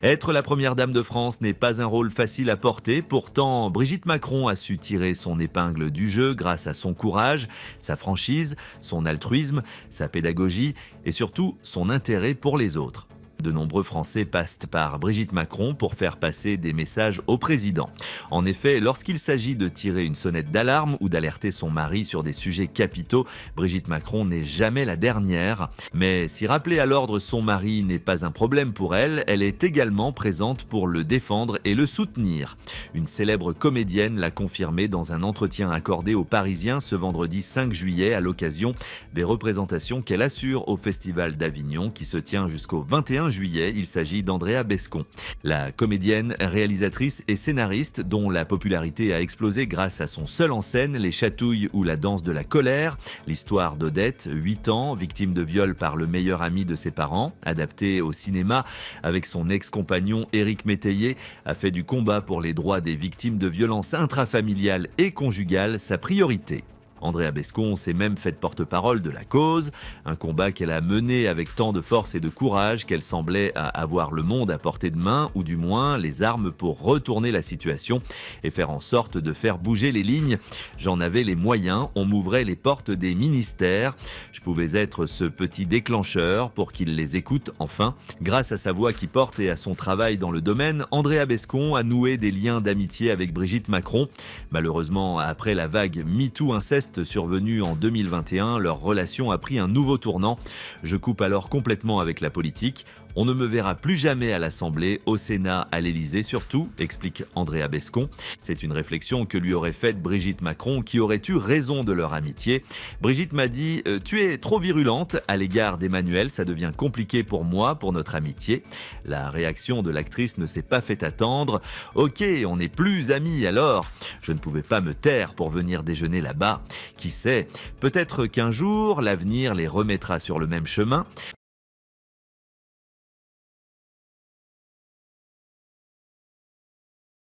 Être la première dame de France n'est pas un rôle facile à porter, pourtant Brigitte Macron a su tirer son épingle du jeu grâce à son courage, sa franchise, son altruisme, sa pédagogie et surtout son intérêt pour les autres. De nombreux Français passent par Brigitte Macron pour faire passer des messages au président. En effet, lorsqu'il s'agit de tirer une sonnette d'alarme ou d'alerter son mari sur des sujets capitaux, Brigitte Macron n'est jamais la dernière. Mais si rappeler à l'ordre son mari n'est pas un problème pour elle, elle est également présente pour le défendre et le soutenir. Une célèbre comédienne l'a confirmé dans un entretien accordé aux Parisiens ce vendredi 5 juillet à l'occasion des représentations qu'elle assure au Festival d'Avignon qui se tient jusqu'au 21 juillet. Il s'agit d'Andrea Bescon. La comédienne, réalisatrice et scénariste dont la popularité a explosé grâce à son seul en scène Les Chatouilles ou La danse de la colère, l'histoire d'Odette, 8 ans, victime de viol par le meilleur ami de ses parents, adaptée au cinéma avec son ex-compagnon Éric Métayer, a fait du combat pour les droits des victimes de violences intrafamiliales et conjugales sa priorité. Andrea Bescon s'est même faite porte-parole de la cause, un combat qu'elle a mené avec tant de force et de courage qu'elle semblait avoir le monde à portée de main, ou du moins les armes pour retourner la situation et faire en sorte de faire bouger les lignes. J'en avais les moyens, on m'ouvrait les portes des ministères, je pouvais être ce petit déclencheur pour qu'ils les écoutent enfin. Grâce à sa voix qui porte et à son travail dans le domaine, Andrea Bescon a noué des liens d'amitié avec Brigitte Macron. Malheureusement, après la vague MeToo inceste survenue en 2021, leur relation a pris un nouveau tournant. Je coupe alors complètement avec la politique. On ne me verra plus jamais à l'Assemblée, au Sénat, à l'Élysée surtout, explique Andrea Bescon. C'est une réflexion que lui aurait faite Brigitte Macron, qui aurait eu raison de leur amitié. Brigitte m'a dit « Tu es trop virulente à l'égard d'Emmanuel, ça devient compliqué pour moi, pour notre amitié ». La réaction de l'actrice ne s'est pas fait attendre. « Ok, on n'est plus amis alors !» Je ne pouvais pas me taire pour venir déjeuner là-bas. Qui sait, peut-être qu'un jour, l'avenir les remettra sur le même chemin.